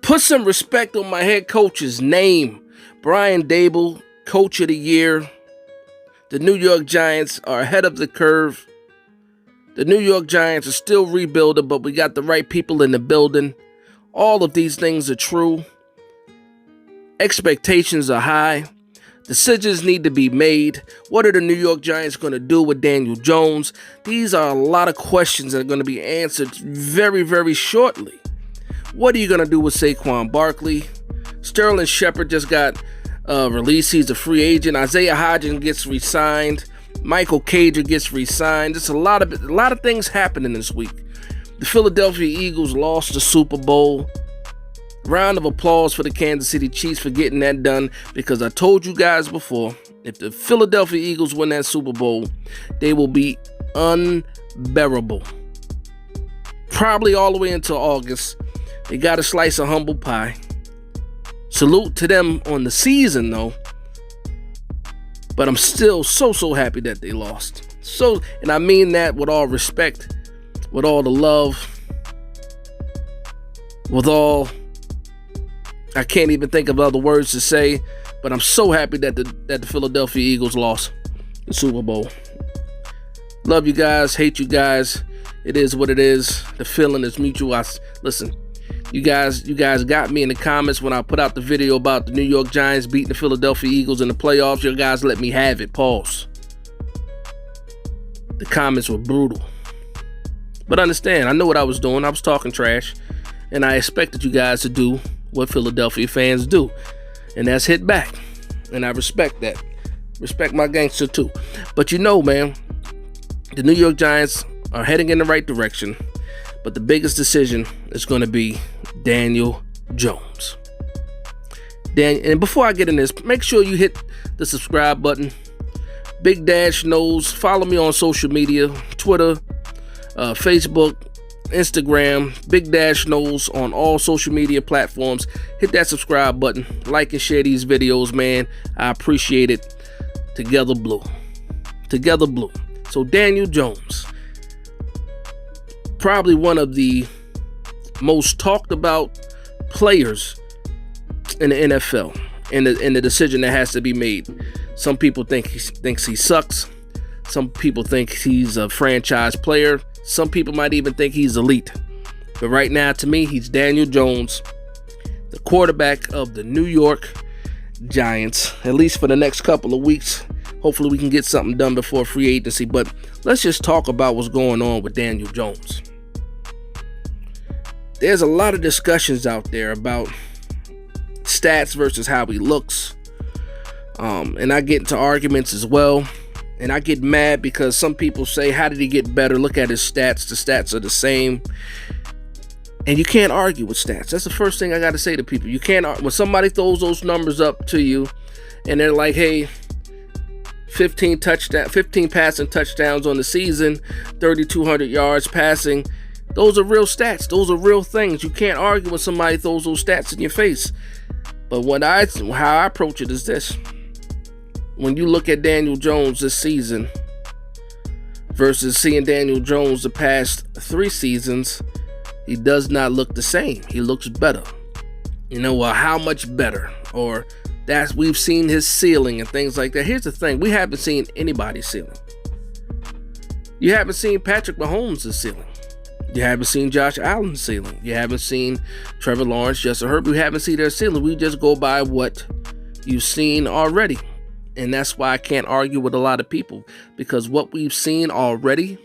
Put some respect on my head coach's name. Brian Daboll, Coach of the Year. The New York Giants are ahead of the curve. The New York Giants are still rebuilding, but we got the right people in the building. All of these things are true. Expectations are high. Decisions need to be made. What are the New York Giants going to do with Daniel Jones? These are a lot of questions that are going to be answered very, very shortly. What are you going to do with Saquon Barkley? Sterling Shepard just got released. He's a free agent. Isaiah Hodgins gets re-signed. Michael Cager gets re-signed. There's a lot of things happening this week. The Philadelphia Eagles lost the Super Bowl. Round of applause for the Kansas City Chiefs for getting that done, because I told you guys before, if the Philadelphia Eagles win that Super Bowl, they will be unbearable. Probably all the way until August. They got a slice of humble pie. Salute to them on the season, though. But I'm still so happy that they lost. And I mean that with all respect, with all the love, with all... I can't even think of other words to say, but I'm so happy that the Philadelphia Eagles lost the Super Bowl. Love you guys, hate you guys. It is what it is. The feeling is mutual. Listen, you guys got me in the comments when I put out the video about the New York Giants beating the Philadelphia Eagles in the playoffs. You guys let me have it. Pause. The comments were brutal. But understand, I know what I was doing. I was talking trash, and I expected you guys to do what Philadelphia fans do, and that's hit back, and I respect that. Respect my gangster too. But you know, man, the New York Giants are heading in the right direction, but the biggest decision is going to be Daniel Jones. And before I get in this, make sure you hit the subscribe button. Big Dash knows. Follow me on social media, Twitter, Facebook, Instagram, Big Dash knows on all social media platforms. Hit that subscribe button, like and share these videos, man. I appreciate it. Together blue. Together blue. So Daniel Jones, probably one of the most talked about players in the NFL, in the decision that has to be made. Some people think he sucks. Some people think he's a franchise player. Some people might even think he's elite. But right now, to me, he's Daniel Jones, the quarterback of the New York Giants, at least for the next couple of weeks. Hopefully we can get something done before free agency. But let's just talk about what's going on with Daniel Jones. There's a lot of discussions out there about stats versus how he looks. And I get into arguments as well. And I get mad because some people say, how did he get better? Look at his stats. The stats are the same. And you can't argue with stats. That's the first thing I got to say to people. You can't, when somebody throws those numbers up to you and they're like, hey, 15 passing touchdowns on the season, 3,200 yards passing. Those are real stats. Those are real things. You can't argue when somebody throws those stats in your face. But how I approach it is this. When you look at Daniel Jones this season versus seeing Daniel Jones the past 3 seasons, he does not look the same. He looks better. You know, well, how much better? Or we've seen his ceiling and things like that. Here's the thing. We haven't seen anybody's ceiling. You haven't seen Patrick Mahomes' ceiling. You haven't seen Josh Allen's ceiling. You haven't seen Trevor Lawrence, Justin Herbert. We haven't seen their ceiling. We just go by what you've seen already. And that's why I can't argue with a lot of people, because what we've seen already,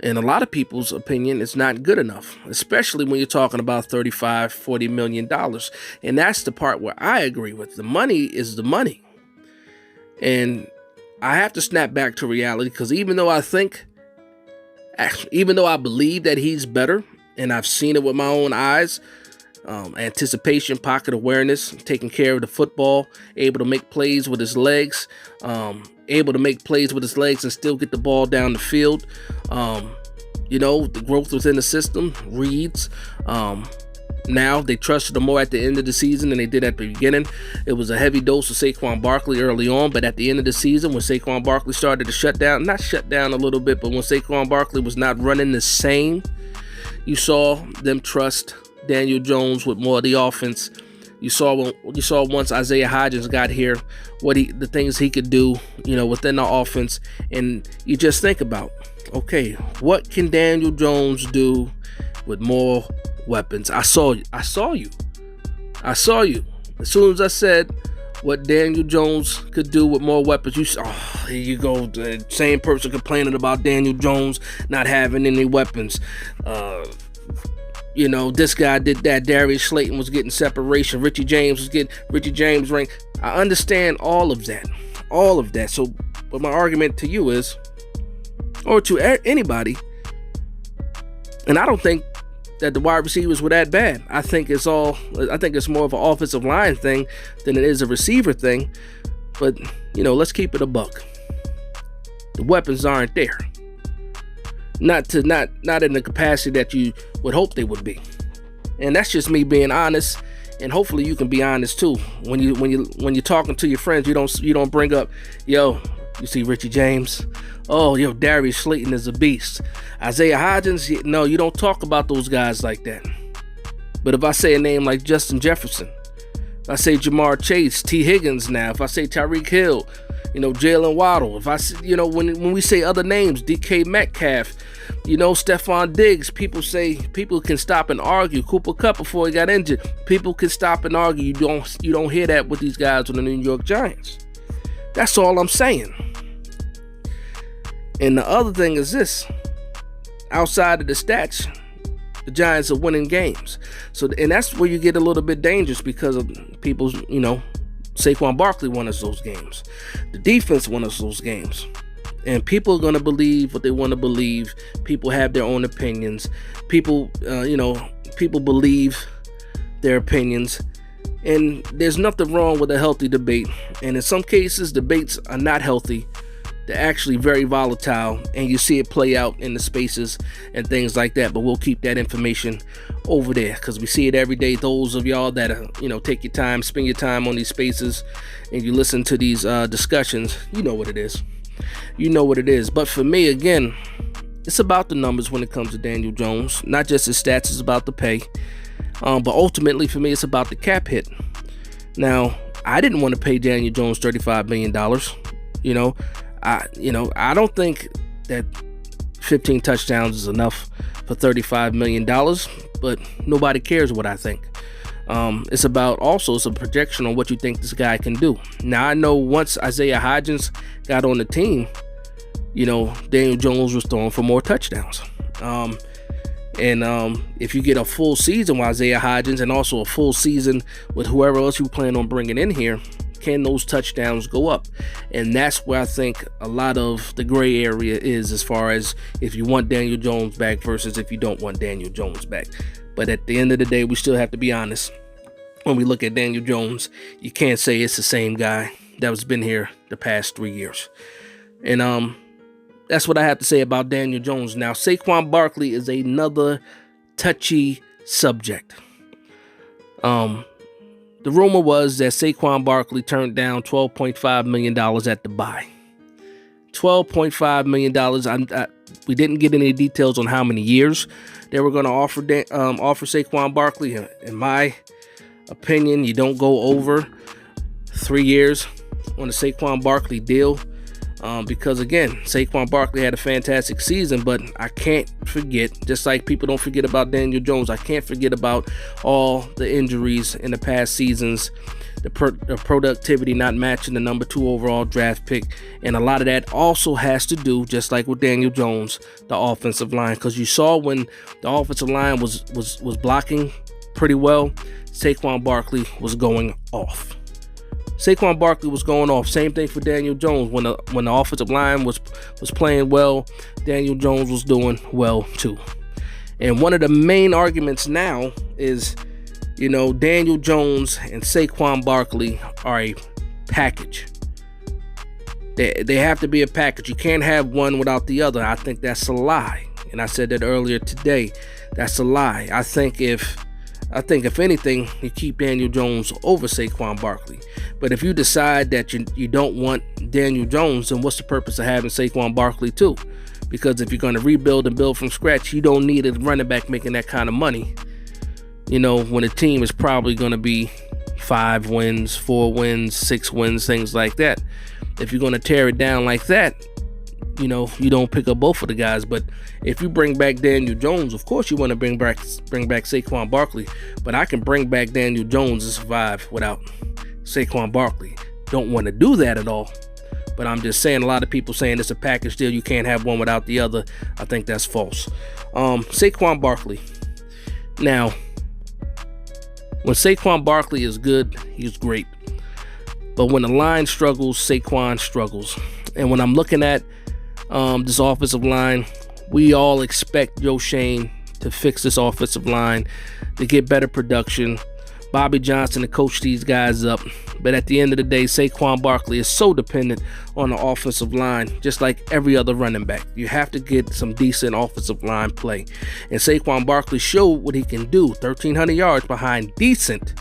in a lot of people's opinion, is not good enough, especially when you're talking about $35-40 million. And that's the part where I agree with. The money is the money. And I have to snap back to reality, because even though I believe that he's better, and I've seen it with my own eyes, anticipation, pocket awareness, taking care of the football, able to make plays with his legs, and still get the ball down the field. The growth within the system, reads. Now they trusted him more at the end of the season than they did at the beginning. It was a heavy dose of Saquon Barkley early on, but at the end of the season, when Saquon Barkley started to not shut down a little bit, but when Saquon Barkley was not running the same, you saw them trust Daniel Jones with more of the offense. You saw once Isaiah Hodgins got here, the things he could do, within the offense, and you just think about, okay, what can Daniel Jones do with more weapons? I saw you. As soon as I said what Daniel Jones could do with more weapons, here you go, the same person complaining about Daniel Jones not having any weapons. This guy did that. Darius Slayton was getting separation. Richie James was getting ring. I understand all of that. So, but my argument to you is, or to anybody, and I don't think that the wide receivers were that bad. I think it's more of an offensive line thing than it is a receiver thing. But, let's keep it a buck. The weapons aren't there. Not in the capacity that you would hope they would be. And that's just me being honest, and hopefully you can be honest too. When you're talking to your friends, you don't bring up, you see Richie James? Oh, Darius Slayton is a beast. Isaiah Hodgins? No, you don't talk about those guys like that. But if I say a name like Justin Jefferson, if I say Jamar Chase, T. Higgins now, if I say Tyreek Hill, Jalen Waddle, if I say, when we say other names, DK Metcalf, Stephon Diggs, people can stop and argue. Cooper Kupp before he got injured, people can stop and argue. You don't hear that with these guys on the New York Giants. That's all I'm saying. And the other thing is this: outside of the stats, the Giants are winning games. And that's where you get a little bit dangerous, because of people's, Saquon Barkley won us those games. The defense won us those games. And people are going to believe what they want to believe. People have their own opinions. People believe their opinions. And there's nothing wrong with a healthy debate. And in some cases, debates are not healthy. They're actually very volatile, and you see it play out in the spaces and things like that. But we'll keep that information over there, because we see it every day. Those of y'all that take your time, spend your time on these spaces, and you listen to these discussions, you know what it is. But for me, again, it's about the numbers when it comes to Daniel Jones. Not just his stats, it's about the pay. But ultimately, for me, it's about the cap hit. Now, I didn't want to pay Daniel Jones $35 million. I don't think that 15 touchdowns is enough for $35 million, but nobody cares what I think. It's a projection on what you think this guy can do. Now, I know once Isaiah Hodgins got on the team, Daniel Jones was throwing for more touchdowns. If you get a full season with Isaiah Hodgins, and also a full season with whoever else you plan on bringing in here, can those touchdowns go up? And that's where I think a lot of the gray area is, as far as if you want Daniel Jones back versus if you don't want Daniel Jones back. But at the end of the day, we still have to be honest. When we look at Daniel Jones, you can't say it's the same guy that has been here the past 3 years. And that's what I have to say about Daniel Jones. Now, Saquon Barkley is another touchy subject. The rumor was that Saquon Barkley turned down $12.5 million at the buy. $12.5 million. We didn't get any details on how many years they were going to offer Saquon Barkley. In my opinion, you don't go over 3 years on the Saquon Barkley deal. Because again, Saquon Barkley had a fantastic season, but I can't forget, just like people don't forget about Daniel Jones, I can't forget about all the injuries in the past seasons, the productivity not matching the number 2 overall draft pick, and a lot of that also has to do, just like with Daniel Jones, the offensive line. Because you saw when the offensive line was blocking pretty well, Saquon Barkley was going off. Saquon Barkley was going off. Same thing for Daniel Jones. When the offensive line was playing well, Daniel Jones was doing well too. And one of the main arguments now is, Daniel Jones and Saquon Barkley are a package. They have to be a package. You can't have one without the other. I think that's a lie. And I said that earlier today. That's a lie. I think if anything, you keep Daniel Jones over Saquon Barkley. But if you decide that you don't want Daniel Jones, then what's the purpose of having Saquon Barkley too? Because if you're going to rebuild and build from scratch, you don't need a running back making that kind of money. when a team is probably going to be 5 wins, 4 wins, 6 wins, things like that. If you're going to tear it down like that, you don't pick up both of the guys. But if you bring back Daniel Jones, of course you want to bring back Saquon Barkley. But I can bring back Daniel Jones and survive without Saquon Barkley. Don't want to do that at all. But I'm just saying, a lot of people saying it's a package deal. You can't have one without the other. I think that's false. Saquon Barkley. Now, when Saquon Barkley is good, he's great. But when the line struggles, Saquon struggles. And when I'm looking at this offensive line, we all expect Joe Shane to fix this offensive line, to get better production, Bobby Johnson to coach these guys up. But at the end of the day, Saquon Barkley is so dependent on the offensive line, just like every other running back. You have to get some decent offensive line play. And Saquon Barkley showed what he can do. 1,300 yards behind decent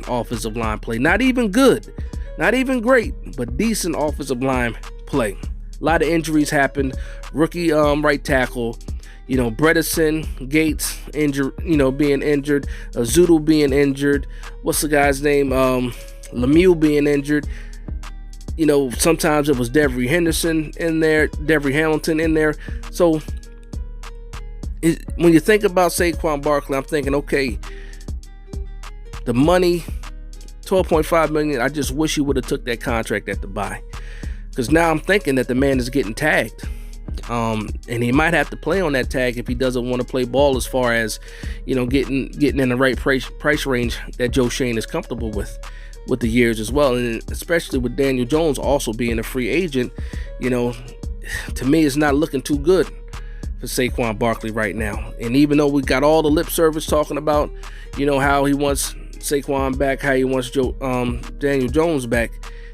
offensive line play. Not even good, not even great, but decent offensive line play. A lot of injuries happened. Rookie right tackle, Bredesen, Gates injured, being injured, Zoodle being injured. What's the guy's name? Lemieux being injured. Sometimes it was Devery Hamilton in there. So when you think about Saquon Barkley, I'm thinking, okay, the money, $12.5 million. I just wish he would have took that contract at the bye, because now I'm thinking that the man is getting tagged. And he might have to play on that tag if he doesn't want to play ball, as far as getting in the right price range that Joe Shane is comfortable with the years as well. And especially with Daniel Jones also being a free agent, to me it's not looking too good for Saquon Barkley right now. And even though we got all the lip service talking about how he wants Saquon back, how he wants Daniel Jones back,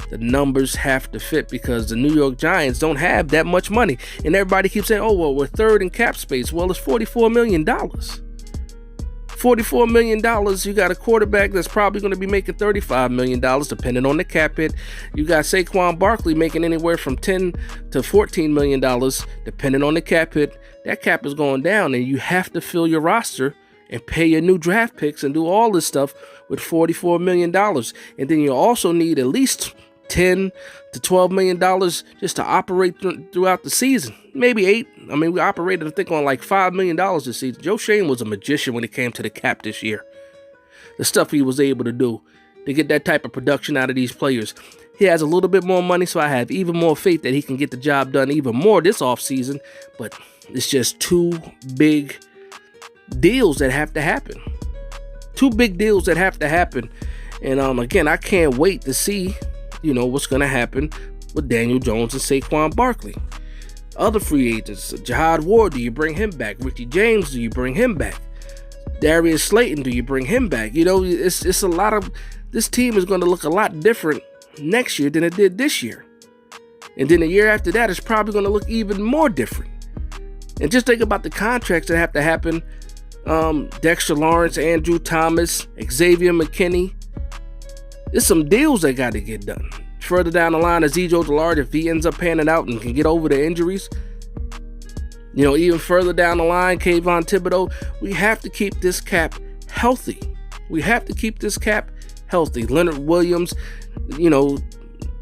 the numbers have to fit, because the New York Giants don't have that much money. And everybody keeps saying, oh, well, we're third in cap space. Well, it's $44 million. $44 million. You got a quarterback that's probably going to be making $35 million, depending on the cap hit. You got Saquon Barkley making anywhere from $10 to $14 million, depending on the cap hit. That cap is going down, and you have to fill your roster and pay your new draft picks and do all this stuff with $44 million. And then you also need at least $10 to $12 million just to operate throughout the season. Maybe $8. I mean, we operated, I think, on like $5 million this season. Joe Shane was a magician when it came to the cap this year. The stuff he was able to do to get that type of production out of these players. He has a little bit more money, so I have even more faith that he can get the job done even more this offseason. But it's just two big deals that have to happen. Two big deals that have to happen. And again, I can't wait to see what's going to happen with Daniel Jones and Saquon Barkley. Other free agents, Jahad Ward, do you bring him back? Richie James, do you bring him back? Darius Slayton, do you bring him back? It's a lot of, this team is going to look a lot different next year than it did this year. And then the year after that, it's probably going to look even more different. And just think about the contracts that have to happen. Dexter Lawrence, Andrew Thomas, Xavier McKinney. There's some deals that got to get done. Further down the line, Ezekiel Dillard, if he ends up panning out and can get over the injuries. Even further down the line, Kayvon Thibodeau. We have to keep this cap healthy. Leonard Williams,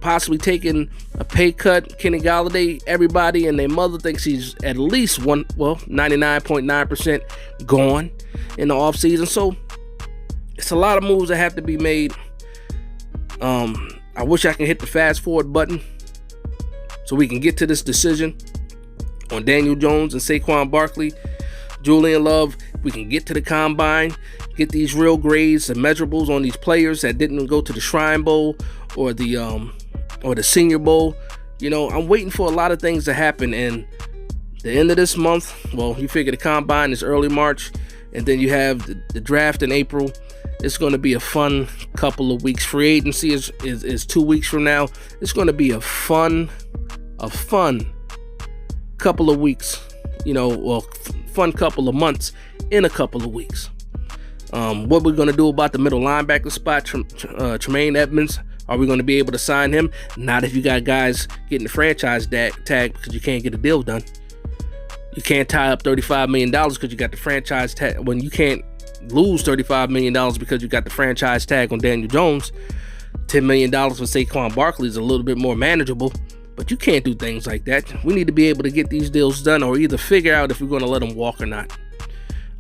possibly taking a pay cut. Kenny Golladay, everybody and their mother thinks he's at least 99.9% gone in the offseason. So it's a lot of moves that have to be made. I wish I can hit the fast forward button so we can get to this decision on Daniel Jones and Saquon Barkley. Julian Love, we can get to the combine, get these real grades and measurables on these players that didn't go to the Shrine Bowl or the Senior Bowl. I'm waiting for a lot of things to happen. And the end of this month, well, you figure the combine is early March, and then you have the draft in April. It's going to be a fun couple of weeks. Free agency is 2 weeks from now. It's going to be a fun couple of weeks, fun couple of months in a couple of weeks. What we're going to do about the middle linebacker spot, Tremaine Edmonds, are we going to be able to sign him? Not if you got guys getting the franchise tag, because you can't get a deal done. You can't tie up $35 million because you got the franchise tag when you can't lose $35 million because you got the franchise tag on Daniel Jones. $10 million for Saquon Barkley is a little bit more manageable, but you can't do things like that. We need to be able to get these deals done, or either figure out if we're going to let them walk or not.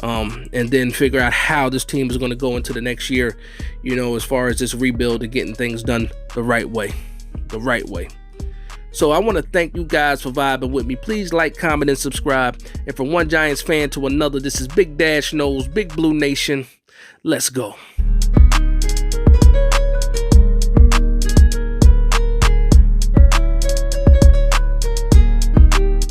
And then figure out how this team is going to go into the next year, as far as this rebuild and getting things done the right way. So I want to thank you guys for vibing with me. Please like, comment, and subscribe. And from one Giants fan to another, this is Big Dash Knows, Big Blue Nation. Let's go.